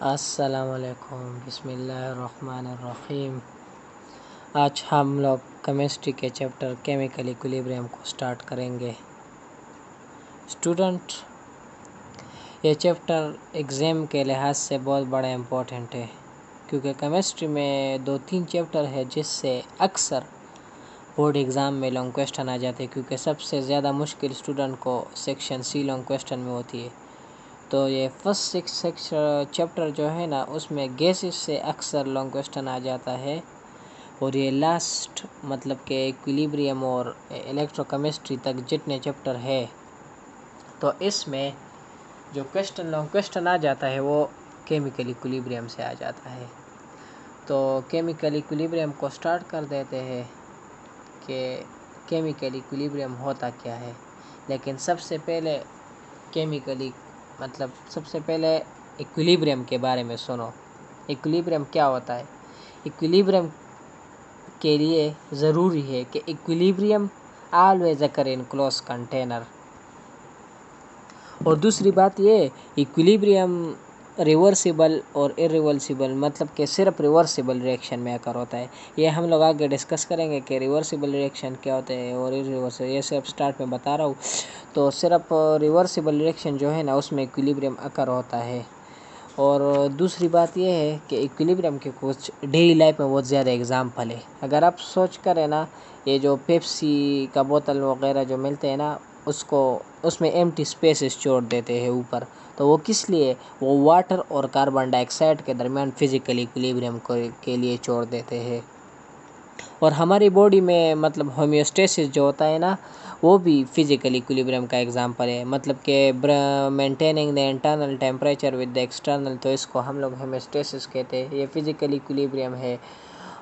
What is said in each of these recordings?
अस्सलामुअलैकुम बिस्मिल्लाहिर्रहमानिर्रहीम। आज हम लोग केमिस्ट्री के चैप्टर केमिकल इक्विलिब्रियम को स्टार्ट करेंगे। स्टूडेंट, ये चैप्टर एग्ज़ाम के लिहाज से बहुत बड़ा इम्पोर्टेंट है, क्योंकि केमिस्ट्री में 2-3 चैप्टर है जिससे अक्सर बोर्ड एग्ज़ाम में लॉन्ग क्वेश्चन आ जाते हैं, क्योंकि सबसे ज़्यादा मुश्किल स्टूडेंट को सेक्शन सी लॉन्ग क्वेश्चन में होती है। तो ये फर्स्ट 6 चैप्टर जो है ना, उसमें गैसेस से अक्सर लॉन्ग क्वेश्चन आ जाता है, और ये लास्ट मतलब के इक्विलिब्रियम और इलेक्ट्रोकेमिस्ट्री तक जितने चैप्टर है, तो इसमें जो लॉन्ग क्वेश्चन आ जाता है वो केमिकल इक्विलिब्रियम से आ जाता है। तो केमिकल इक्विलिब्रियम को स्टार्ट कर देते हैं कि केमिकल इक्विलिब्रियम होता क्या है। लेकिन सबसे पहले सबसे पहले इक्विलिब्रियम के बारे में सुनो। इक्विलिब्रियम क्या होता है? इक्विलिब्रियम के लिए ज़रूरी है कि equilibrium always occur in close container. और दूसरी बात ये, इक्विलिब्रियम रिवर्सिबल और इरिवर्सिबल मतलब कि सिर्फ रिवर्सिबल रिएक्शन में अकर होता है। ये हम लोग आगे डिस्कस करेंगे कि रिवर्सिबल रिएक्शन क्या होते हैं और इरिवर्सिबल, ये सब स्टार्ट में बता रहा हूँ। तो सिर्फ रिवर्सिबल रिएक्शन जो है ना, उसमें इक्विलिब्रियम अकर होता है। और दूसरी बात यह है कि इक्विलिब्रियम के कुछ डेली लाइफ में बहुत ज़्यादा एग्जाम्पल है। अगर आप सोच करें ना, ये जो पेप्सी का बोतल वगैरह जो मिलते हैं ना, उसमें एम्प्टी स्पेसेस छोड़ देते हैं ऊपर, तो वो किस लिए? वो वाटर और कार्बन डाइऑक्साइड के दरमियान फिजिकल इक्विलिब्रियम के लिए छोड़ देते हैं। और हमारी बॉडी में मतलब होम्योस्टेसिस जो होता है ना, वो भी फिजिकल इक्विलिब्रियम का एग्जांपल है। मतलब कि maintaining the internal temperature with the external, तो इसको हम लोग होम्योस्टेसिस कहते हैं। ये फिजिकल इक्विलिब्रियम है।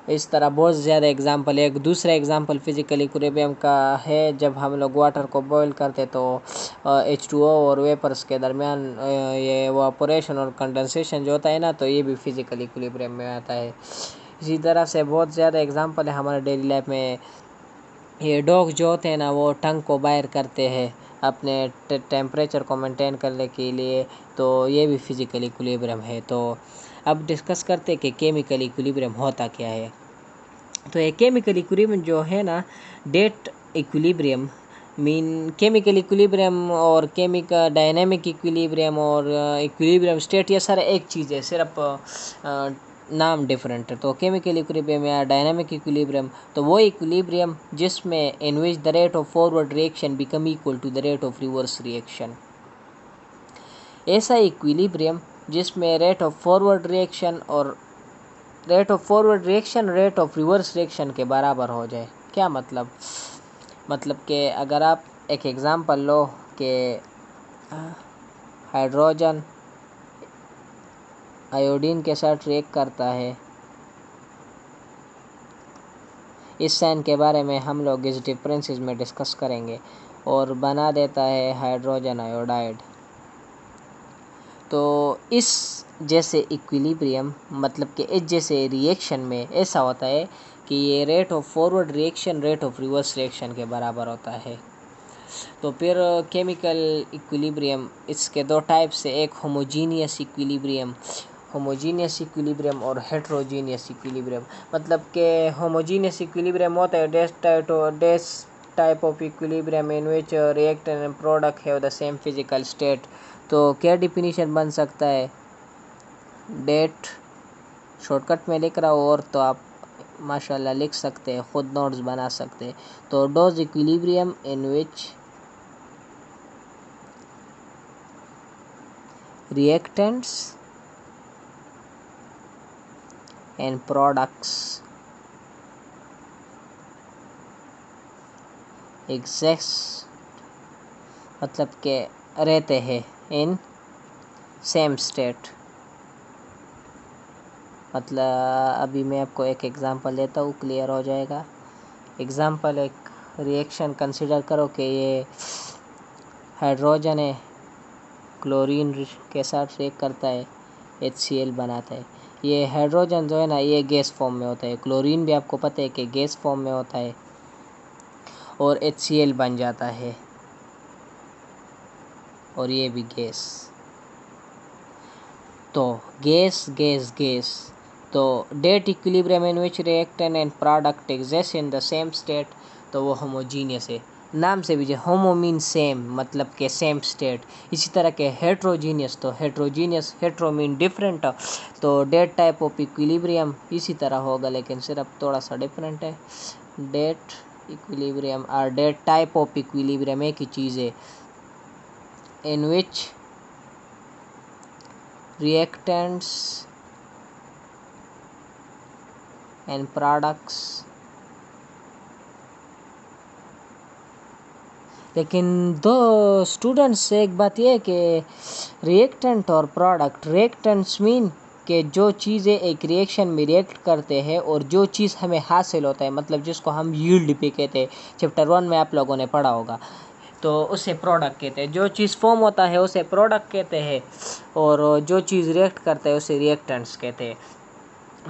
इस तरह बहुत ज़्यादा एग्जांपल है। एक दूसरा एग्जांपल फिजिकल इक्विलिब्रियम का है, जब हम लोग वाटर को बॉईल करते तो H2O और वेपर्स के दरमियान ये इवापोरेशन और कंडेंसेशन जो होता है ना, तो ये भी फिजिकल इक्विलिब्रियम में आता है। इसी तरह से बहुत ज़्यादा एग्जांपल है हमारे डेली लाइफ में। ये डॉग जो होते हैं ना, वो टंग को बाहर करते हैं अपने टेम्परेचर को मेंटेन करने के लिए, तो ये भी फिजिकल इक्विलिब्रियम है। तो अब डिस्कस करते हैं कि केमिकल इक्विलिब्रियम होता क्या है। तो ये केमिकल इक्विलिब्रियम जो है ना, डेट इक्विलिब्रियम केमिकल इक्विलिब्रियम और केमिकल डायनेमिक इक्विलिब्रियम और इक्विलिब्रियम स्टेट, ये सारे एक चीज़ है, सिर्फ नाम डिफरेंट है। तो केमिकल इक्विलिब्रियम या डायनामिक इक्विलिब्रियम, तो वो इक्विलिब्रियम जिसमें in which the rate of forward reaction become equal to the rate of reverse reaction. ऐसा इक्विलिब्रियम जिसमें rate of forward reaction rate of reverse reaction के बराबर हो जाए। क्या मतलब? मतलब कि अगर आप एक एग्जांपल लो कि हाइड्रोजन आयोडीन के साथ रिएक्ट करता है, इस साइन के बारे में हम लोग इस डिफरेंसेस में डिस्कस करेंगे, और बना देता है हाइड्रोजन आयोडाइड। तो इस जैसे इक्विलिब्रियम मतलब कि इस जैसे रिएक्शन में ऐसा होता है कि ये rate of forward reaction rate of reverse reaction के बराबर होता है। तो फिर केमिकल इक्विलिब्रियम, इसके दो टाइप्स है, एक होमोजीनियस इक्विलिब्रियम और हेट्रोजीनियस इक्विलिब्रियम। मतलब कि होमोजीनियस इक्विलिब्रियम होता है this type of equilibrium in which reactant and product have the same physical state. तो क्या डिफिनीशन बन सकता है? डेट शॉर्टकट में लिख रहा हूँ, और तो आप माशाल्लाह लिख सकते हैं, खुद नोट्स बना सकते हैं। तो dose equilibrium in which reactants and products exist, मतलब के रहते हैं इन सेम स्टेट। मतलब अभी मैं आपको एक एग्जांपल देता हूँ, क्लियर हो जाएगा। एग्जांपल, एक रिएक्शन कंसिडर करो कि ये हाइड्रोजन है, क्लोरीन के साथ रिएक्ट करता है, HCl बनाता है। ये हाइड्रोजन जो है ना, ये गैस फॉर्म में होता है। क्लोरीन भी आपको पता है कि गैस फॉर्म में होता है, और HCl बन जाता है, और ये भी गैस। तो गैस गैस गैस, तो that equilibrium in which reactant and product exist in the same state, तो वो होमोजीनियस है। नाम से भी जो होमो मीन सेम, मतलब के सेम स्टेट। इसी तरह के हेट्रोजीनियस, तो हेट्रोजीनियस, हेट्रो मीन डिफरेंट, तो डेट टाइप ऑफ इक्विलिब्रियम इसी तरह होगा, लेकिन सिर्फ थोड़ा सा डिफरेंट है। डेट इक्विलिब्रियम और डेट टाइप ऑफ इक्विलिब्रियम एक ही चीज़ है, इन विच reactants and products, लेकिन दो स्टूडेंट्स से एक बात यह है कि रिएक्टेंट और प्रोडक्ट, रिएक्टेंट्स मीन कि जो चीज़ें एक रिएक्शन में रिएक्ट करते हैं और जो चीज़ हमें हासिल होता है, मतलब जिसको हम यील्ड पे कहते हैं, चैप्टर 1 में आप लोगों ने पढ़ा होगा, तो उसे प्रोडक्ट कहते हैं। जो चीज़ फॉर्म होता है उसे प्रोडक्ट कहते हैं, और जो चीज़ रिएक्ट करता है उसे रिएक्टेंट्स कहते हैं।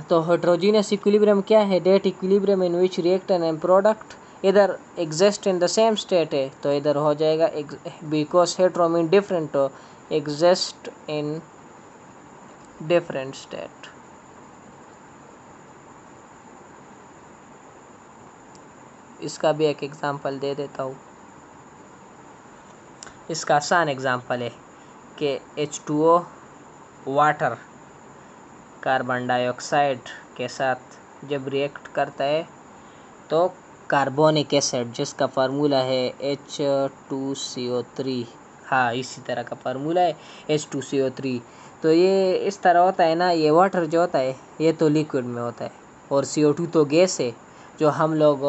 तो हेट्रोजीनियस इक्विलिब्रियम क्या है? That equilibrium in which reactant and product इधर exist in the same state है, तो इधर हो जाएगा बिकॉज हेट्रो मीन डिफरेंट, तो एग्जिस्ट इन डिफरेंट स्टेट। इसका भी एक एग्जांपल दे देता हूँ। इसका आसान एग्जांपल है कि H2O वाटर कार्बन डाइऑक्साइड के साथ जब रिएक्ट करता है तो कार्बोनिक एसिड, जिसका फार्मूला है H2CO3, हाँ इसी तरह का फार्मूला है H2CO3, तो ये इस तरह होता है ना। ये वाटर जो होता है ये तो लिक्विड में होता है, और CO2 तो गैस है जो हम लोग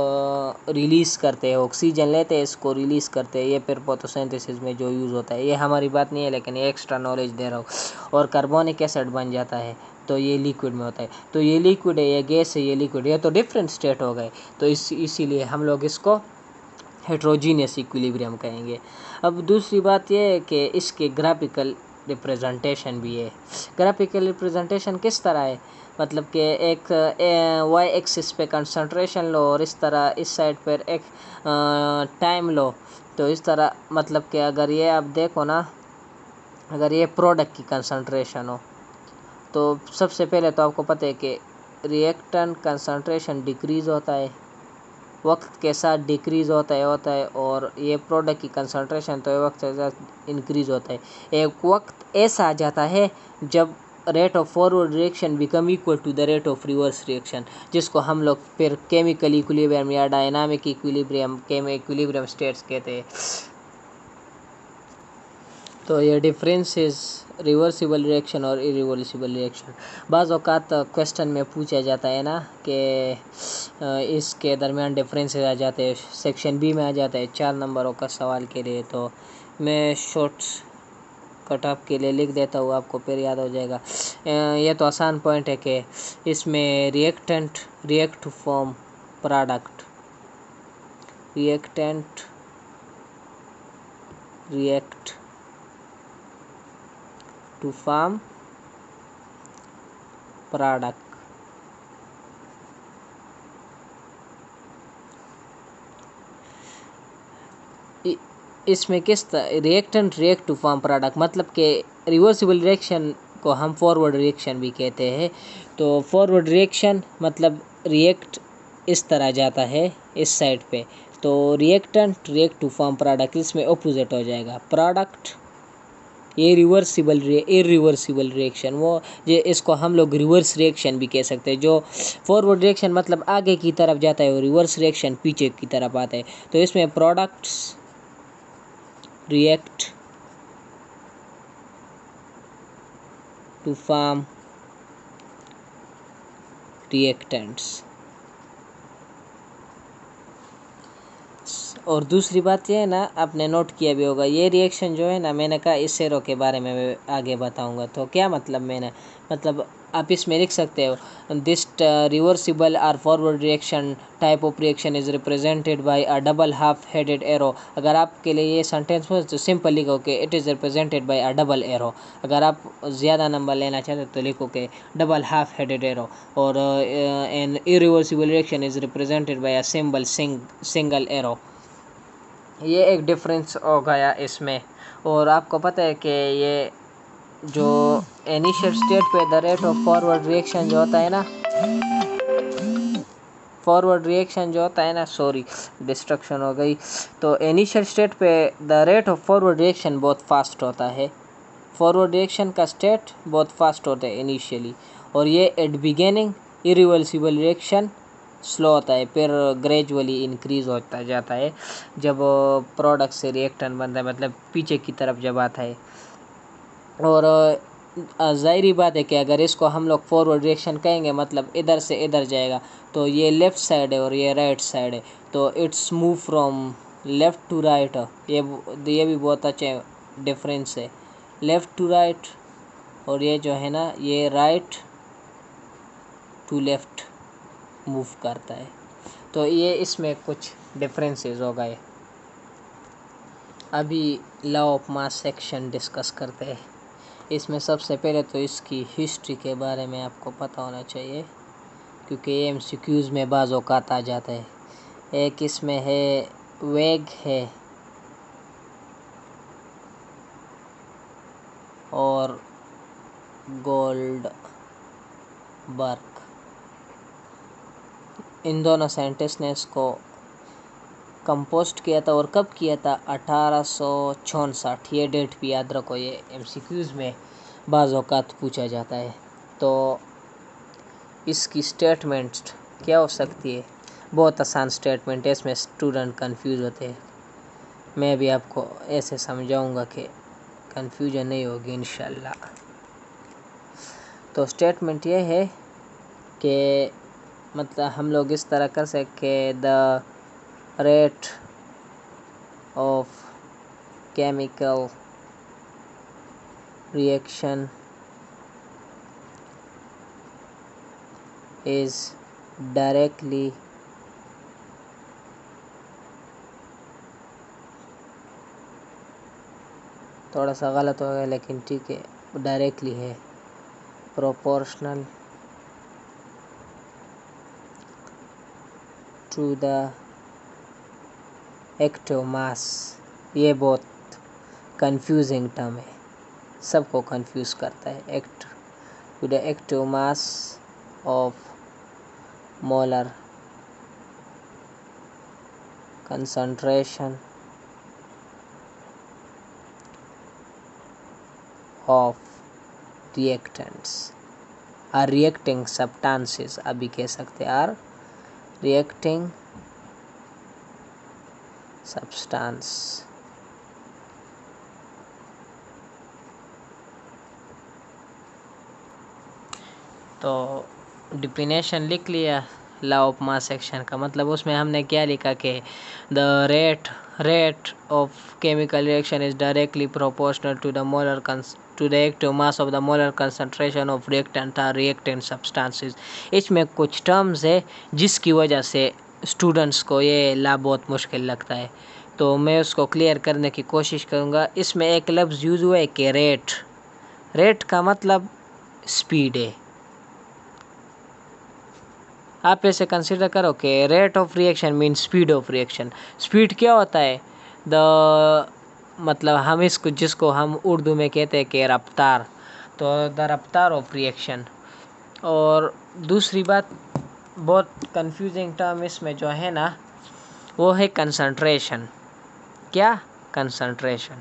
रिलीज़ करते हैं, ऑक्सीजन लेते हैं, इसको रिलीज़ करते हैं, ये फिर फोटोसिंथेसिस में जो यूज़ होता है। ये हमारी बात नहीं है, लेकिन ये एक्स्ट्रा नॉलेज दे रहा हूँ। और कार्बोनिक एसिड बन जाता है, तो ये लिक्विड में होता है। तो ये लिक्विड है, ये गैस है, ये लिक्विड, ये तो डिफरेंट स्टेट हो गए, तो इसीलिए हम लोग इसको हेट्रोजीनियस इक्विलिब्रियम कहेंगे। अब दूसरी बात ये है कि इसके ग्राफिकल रिप्रेजेंटेशन भी है। ग्राफिकल रिप्रेजेंटेशन किस तरह है? मतलब कि एक वाई एक्सिस पे कंसंट्रेशन लो और इस तरह इस साइड पर एक टाइम लो, तो इस तरह, मतलब कि अगर ये आप देखो ना, अगर ये प्रोडक्ट की कंसंट्रेशन हो, तो सबसे पहले तो आपको पता है कि रिएक्टेंट कंसंट्रेशन डिक्रीज़ होता है, वक्त के साथ डिक्रीज़ होता है, और ये प्रोडक्ट की कंसंट्रेशन तो वक्त के साथ इंक्रीज़ होता है। एक वक्त ऐसा आ जाता है जब rate of forward reaction become equal to the rate of reverse reaction, जिसको हम लोग फिर केमिकल इक्विलिब्रियम या डायनामिक इक्विलिब्रियम, इक्विलिब्रियम स्टेट्स कहते हैं। तो ये डिफरेंसेस रिवर्सिबल रिएक्शन और इरिवर्सिबल रिएक्शन बाज़ औक़ात क्वेश्चन में पूछा जाता है ना कि इसके दरमियान डिफरेंसेस आ जाते हैं, सेक्शन बी में आ जाता है 4 नंबरों का सवाल के लिए। तो मैं शॉर्ट्स कट ऑफ के लिए लिख देता हूँ, आपको फिर याद हो जाएगा। ये तो आसान पॉइंट है कि इसमें reactant react to form product, reactant react to form product. इसमें किस reactant react to form product, मतलब कि रिवर्सिबल रिएक्शन को हम फॉरवर्ड रिएक्शन भी कहते हैं। तो फॉरवर्ड रिएक्शन मतलब रिएक्ट इस तरह जाता है इस साइड पे, तो reactant react to form product, इसमें अपोजिट हो जाएगा प्रोडक्ट। ये इरिवर्सिबल रिएक्शन, वो ये इसको हम लोग रिवर्स रिएक्शन भी कह सकते हैं। जो फॉरवर्ड रिएक्शन मतलब आगे की तरफ जाता है और रिवर्स रिएक्शन पीछे की तरफ आता है। तो इसमें products react to form reactants। और दूसरी बात ये है ना, आपने नोट किया भी होगा, ये रिएक्शन जो है ना, मैंने कहा इस एरो के बारे में मैं आगे बताऊंगा। तो क्या मतलब आप इसमें लिख सकते हो, दिस रिवर्सिबल और forward reaction type of reaction is represented by a double half headed arrow. अगर आपके लिए ये सेंटेंस हो तो सिंपल लिखो कि it is represented by a double arrow. अगर आप ज़्यादा नंबर लेना चाहते तो लिखो कि डबल हाफ हेडेड एरो। और an irreversible reaction is represented by a single arrow. ये एक डिफरेंस हो गया इसमें। और आपको पता है कि ये जो इनिशियल स्टेट पे the rate of forward reaction जो होता है ना, सॉरी डिस्ट्रक्शन हो गई। तो इनिशियल स्टेट पे the rate of forward reaction बहुत फास्ट होता है। फॉरवर्ड रिएक्शन का स्टेट बहुत फास्ट होता है इनिशियली, और ये at beginning irreversible reaction slow होता है, फिर ग्रेजुअली इंक्रीज होता जाता है जब प्रोडक्ट से रिएक्टेंट बनता है, मतलब पीछे की तरफ जब आता है। और ज़ाहिरी बात है कि अगर इसको हम लोग फॉरवर्ड रिएक्शन कहेंगे, मतलब इधर से इधर जाएगा, तो ये लेफ़्ट साइड है और ये राइट साइड है, तो it's move from left to right. ये भी बहुत अच्छा डिफरेंस है, लेफ़्ट टू राइट, और ये जो है ना ये राइट टू लेफ़्ट मूव करता है। तो ये इसमें कुछ डिफरेंसेस हो गए। अभी law of mass section discuss करते हैं। इसमें सबसे पहले तो इसकी हिस्ट्री के बारे में आपको पता होना चाहिए, क्योंकि ये एमसीक्यूज़ में बाज़ औक़ात आ जाता है। एक इसमें है वेग है और गोल्डबर्ग। इन दोनों साइंटिस्ट ने इसको कंपोस्ट किया था, और कब किया था? 1864। ये डेट भी याद रखो, ये एमसीक्यूज़ में बाज़ औक़ात पूछा जाता है। तो इसकी स्टेटमेंट क्या हो सकती है? बहुत आसान स्टेटमेंट है, इसमें स्टूडेंट कंफ्यूज होते हैं। मैं भी आपको ऐसे समझाऊंगा कि कंफ्यूजन नहीं होगी इंशाल्लाह। तो स्टेटमेंट ये है कि मतलब हम लोग इस तरह कर सके, the rate of chemical reaction is directly थोड़ा सा गलत हो गया लेकिन ठीक है, डायरेक्टली है, proportional to the active mass. ये बहुत कंफ्यूजिंग टर्म है, सबको कंफ्यूज करता है। Act to the active mass of molar concentration of reactants are reacting substances, अभी कह सकते हैं are reacting substance। तो डिफिनेशन लिख लिया लॉ ऑफ मास सेक्शन का, मतलब उसमें हमने क्या लिखा कि the rate of chemical reaction is directly proportional to the active mass of the molar concentration of reactant और रिएक्टेंट सब्सटेंसेस। इसमें कुछ टर्म्स है जिसकी वजह से स्टूडेंट्स को ये लॉ बहुत मुश्किल लगता है, तो मैं उसको क्लियर करने की कोशिश करूँगा। इसमें एक लफ्ज़ यूज़ हुआ है कि रेट का मतलब स्पीड है। आप ऐसे कंसिडर करो कि rate of reaction mean speed of reaction. Speed क्या होता है? मतलब हम जिसको हम उर्दू में कहते हैं कि रफ्तार, तो द रफ्तार ऑफ रिएक्शन। और दूसरी बात, बहुत कंफ्यूजिंग टर्म इसमें जो है ना, वो है कंसंट्रेशन। क्या? कंसंट्रेशन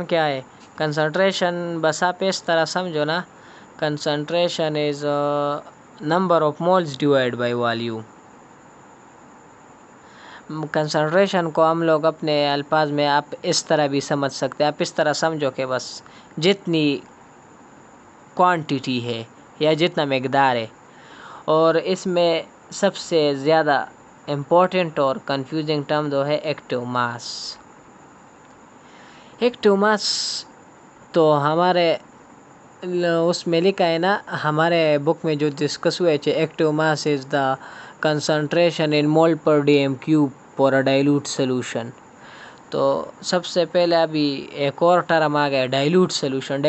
क्या है? कंसंट्रेशन बस आप इस तरह समझो ना, concentration is number of moles divided by volume। Concentration को हम लोग अपने अल्फाज में आप इस तरह भी समझ सकते हैं। आप इस तरह समझो कि बस जितनी क्वांटिटी है या जितना मकदार है। और इसमें सबसे ज़्यादा इम्पोर्टेंट और कंफ्यूजिंग टर्म जो है एक्टिव मास। एक्टिव मास तो हमारे उसमें लिखा है ना, हमारे बुक में जो डिस्कस हुए थे, active mass is the concentration in mole per dm cube for a dilute solution. तो सबसे पहले अभी एक और टर्म आ गया, डाइल्यूट सोल्यूशन।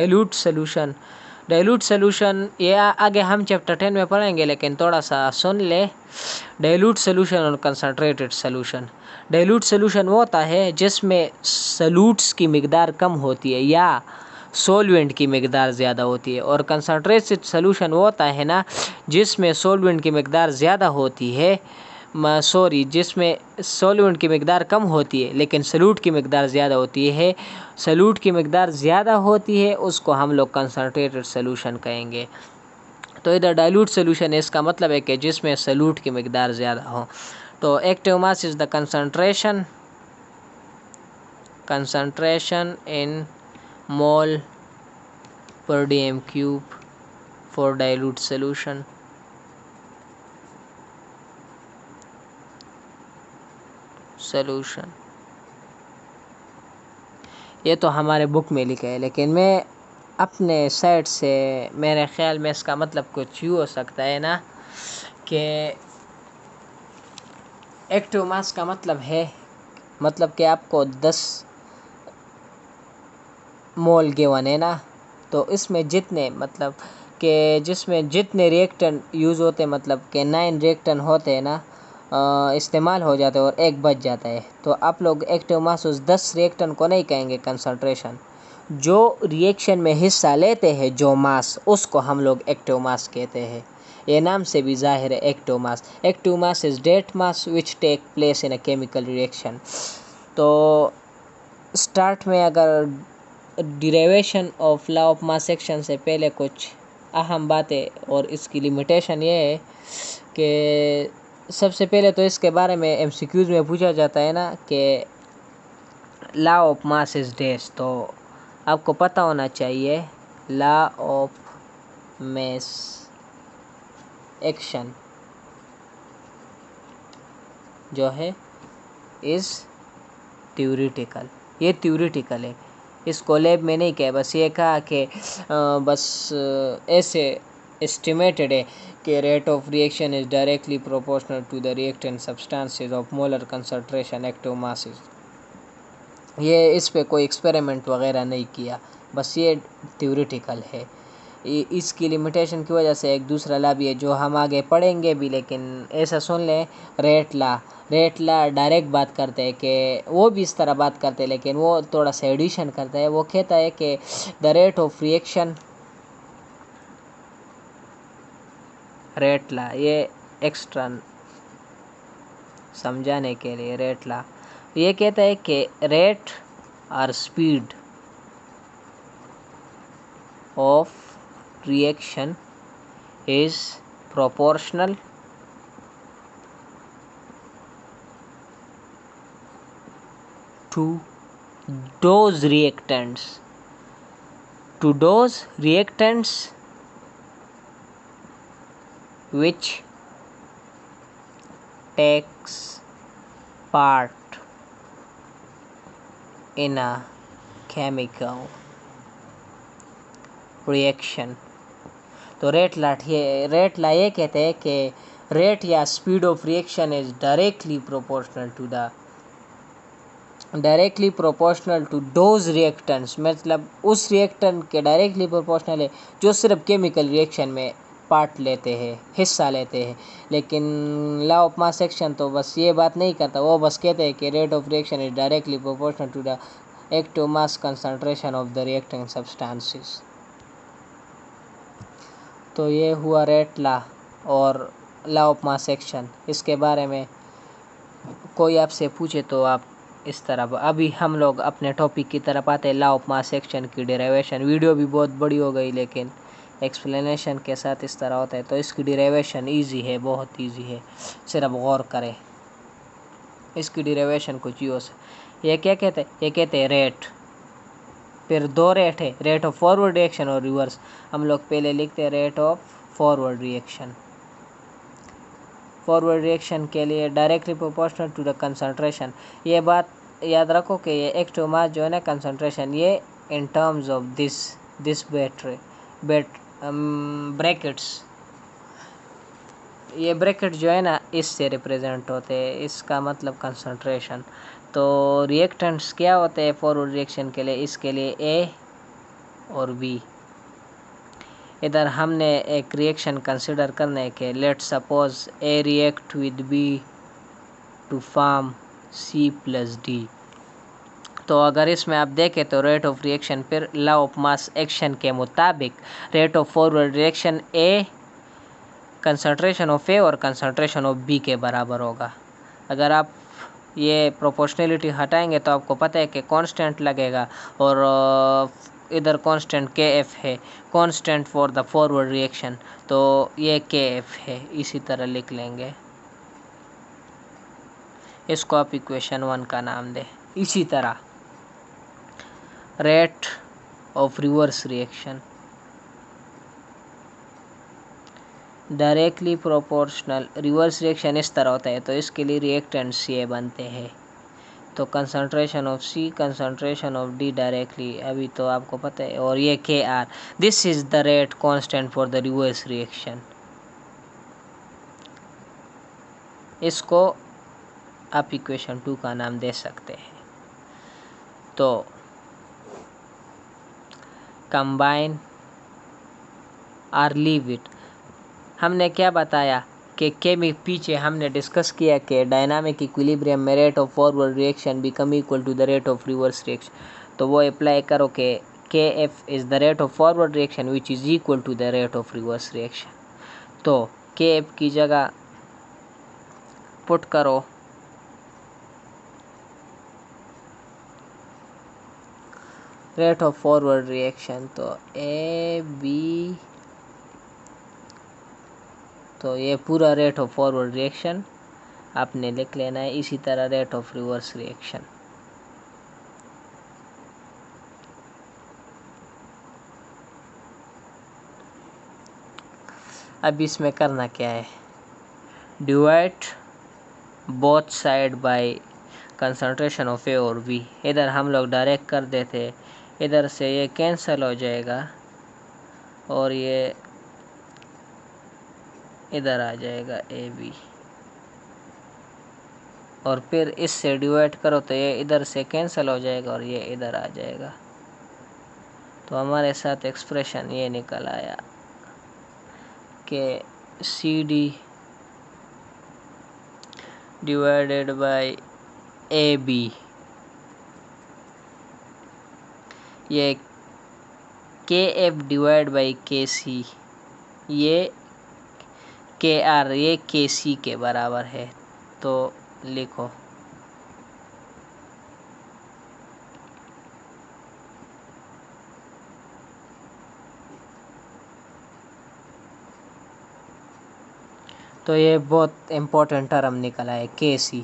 ये आगे हम चैप्टर 10 में पढ़ेंगे, लेकिन थोड़ा सा सुन ले। डाइल्यूट सोल्यूशन और कंसंट्रेटेड सोल्यूशन। डाइल्यूट सोल्यूशन वो होता है जिसमें सॉल्यूट्स की मिकदार कम होती है या सॉल्वेंट की मिकदार ज़्यादा होती है, और कंसनट्रेटेड सोल्यूशन वो होता है ना जिसमें सॉल्वेंट की मिकदार ज़्यादा होती है, जिसमें सॉल्वेंट की मिकदार कम होती है लेकिन सॉल्यूट की मिकदार ज़्यादा होती है। सॉल्यूट की मिकदार ज़्यादा होती है उसको हम लोग कंसनट्रेटेड सोल्यूशन कहेंगे। तो इधर डाइल्यूट सोल्यूशन है, इसका मतलब है कि जिसमें सॉल्यूट की मिकदार ज़्यादा हो। तो active mass is the concentration in mole per dm cube for dilute solution। ये तो हमारे बुक में लिखा है, लेकिन मैं अपने साइड से मेरे ख्याल में इसका मतलब कुछ यूँ हो सकता है ना कि एक्टिव मास का मतलब कि आपको 10 मोल गिवन है ना, तो इसमें जिसमें जितने रिएक्टेंट यूज़ होते हैं, मतलब कि 9 रिएक्टेंट होते हैं ना, इस्तेमाल हो जाते हैं और एक बच जाता है। तो आप लोग एक्टिव मास उस 10 रिएक्टेंट को नहीं कहेंगे कंसंट्रेशन, जो रिएक्शन में हिस्सा लेते हैं जो मास, उसको हम लोग एक्टिव मास कहते हैं। ये नाम से भी जाहिर है active mass. Active mass is that mass which take place in a chemical reaction. तो स्टार्ट में अगर derivation of law of mass action से पहले कुछ अहम बातें और इसकी लिमिटेशन ये है कि सबसे पहले तो इसके बारे में एमसीक्यूज़ में पूछा जाता है ना कि law of mass is dash, तो आपको पता होना चाहिए लॉ ऑफ मास एक्शन जो है इज़ थ्योरेटिकल। ये थ्योरेटिकल है, इसको लैब में नहीं कहा, बस ये कहा कि ऐसे एस्टिमेटेड है कि rate of reaction is directly proportional to the reactant substances of molar concentration active masses. ये इस पे कोई एक्सपेरिमेंट वगैरह नहीं किया, बस ये थ्योरेटिकल है। इसकी लिमिटेशन की वजह से एक दूसरा ला भी है जो हम आगे पढ़ेंगे भी, लेकिन ऐसा सुन लें, रेट ला डायरेक्ट बात करते हैं कि वो भी इस तरह बात करते हैं, लेकिन वो थोड़ा सा एडिशन करता है। वो कहता है कि the rate of reaction, rate law ये एक्स्ट्रा समझाने के लिए, रेट ला ये कहता है कि रेट और speed of reaction is proportional to those reactants which takes part in a chemical reaction। तो रेट ला ये कहते हैं कि रेट या speed of reaction is directly proportional to those reactants, मतलब उस रिएक्टेंट के डायरेक्टली प्रोपोर्शनल है जो सिर्फ केमिकल रिएक्शन में पार्ट लेते हैं, हिस्सा लेते हैं। लेकिन लॉ ऑफ मास एक्शन तो बस ये बात नहीं करता, वो बस कहते हैं कि rate of reaction is directly proportional to the active mass concentration of the reacting substances. तो ये हुआ रेट ला और लॉ ऑफ मास एक्शन। इसके बारे में कोई आपसे पूछे तो आप इस तरह, अभी हम लोग अपने टॉपिक की तरफ आते हैं, लॉ ऑफ मास एक्शन की डेरिवेशन। वीडियो भी बहुत बड़ी हो गई, लेकिन एक्सप्लेनेशन के साथ इस तरह होता है। तो इसकी डेरिवेशन इजी है, बहुत इजी है, सिर्फ गौर करें। इसकी डेरिवेशन कुछ यूज़, ये क्या कहते हैं, ये कहते हैं रेट, फिर 2 रेट है, रेट ऑफ फॉरवर्ड रिएक्शन और रिवर्स। हम लोग पहले लिखते हैं rate of forward reaction. Forward reaction के लिए directly proportional to the concentration. ये बात याद रखो कि ये एक्टिव मास जो है ना कंसंट्रेशन, ये in terms of this brackets, ये ब्रैकेट जो है ना इससे रिप्रेजेंट होते हैं, इसका मतलब कंसंट्रेशन। तो रिएक्टेंट्स क्या होते हैं फॉरवर्ड रिएक्शन के लिए, इसके लिए ए और बी। इधर हमने एक रिएक्शन कंसिडर करना है कि let suppose A react with B to form C+D। तो अगर इसमें आप देखें तो रेट ऑफ रिएक्शन फिर लॉ ऑफ मास एक्शन के मुताबिक rate of forward reaction a concentration of A और कंसंट्रेशन ऑफ बी के बराबर होगा। अगर आप ये प्रोपोर्शनलिटी हटाएंगे तो आपको पता है कि कांस्टेंट लगेगा और इधर कांस्टेंट के एफ है, constant for the forward reaction, तो ये के एफ है। इसी तरह लिख लेंगे, इसको आप इक्वेशन 1 का नाम दें। इसी तरह rate of reverse reaction directly proportional reverse reaction इस तरह होता है, तो इसके लिए रिएक्टेंट्स ये बनते हैं। तो concentration of C, concentration of D directly, अभी तो आपको पता है, और ये K R, this is the rate constant for the reverse reaction. इसको आप इक्वेशन 2 का नाम दे सकते हैं। तो कंबाइन और लीव इट, हमने क्या बताया कि में पीछे हमने डिस्कस किया कि डायनामिक इक्विलिब्रियम में rate of forward reaction become equal to the rate of reverse reaction. तो वो अप्लाई करो कि K F is the rate of forward reaction which is equal to the rate of reverse reaction. तो K F की जगह put करो rate of forward reaction, तो A B, तो ये पूरा रेट ऑफ फॉरवर्ड रिएक्शन आपने लिख लेना है। इसी तरह रेट ऑफ रिवर्स रिएक्शन, अब इसमें करना क्या है, divide both side by concentration of A और बी। इधर हम लोग डायरेक्ट कर देते, इधर से ये कैंसिल हो जाएगा और ये इधर आ जाएगा ए बी, और फिर इससे डिवाइड करो तो ये इधर से कैंसिल हो जाएगा और ये इधर आ जाएगा। तो हमारे साथ एक्सप्रेशन ये निकल आया कि C D divided by A B, ये के एफ डिवाइड बाई के सी, ये के आर, ये के सी के बराबर है। तो लिखो तो ये बहुत इम्पोर्टेंट टर्म निकला है के सी।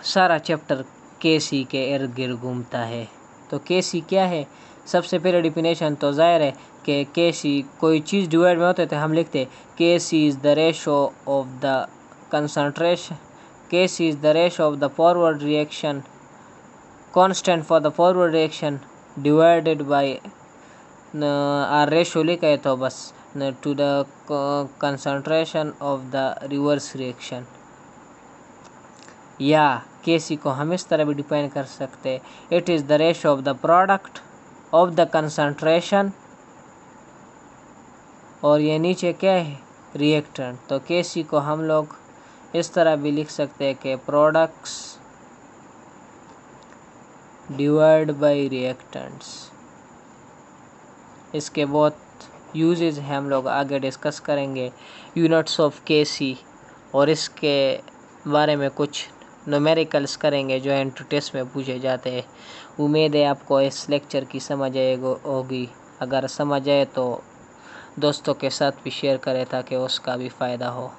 सारा चैप्टर के सी के इर्द गिर्द घूमता है। तो के सी क्या है, सबसे पहले डिफिनेशन तो जाहिर है कि के सी कोई चीज़ डिवाइड में होते तो हम लिखते K C is the ratio of the concentration, K C is the ratio of the forward reaction constant for the forward reaction divided by आर रेशो लिखा है तो बस to the concentration of the reverse reaction. या K सी को हम इस तरह भी डिफाइन कर सकते हैं, it is the ratio of the product of the concentration, और ये नीचे क्या है, रिएक्टेंट। तो के सी को हम लोग इस तरह भी लिख सकते हैं कि प्रोडक्ट्स डिवाइड बाय रिएक्टेंट्स। इसके बहुत यूजेस हैं, हम लोग आगे डिस्कस करेंगे यूनिट्स ऑफ के सी, और इसके बारे में कुछ न्यूमेरिकल्स करेंगे जो एंट्री टेस्ट में पूछे जाते हैं। उम्मीद है आपको इस लेक्चर की समझ होगी। अगर समझ आए तो दोस्तों के साथ भी शेयर करें ताकि उसका भी फ़ायदा हो।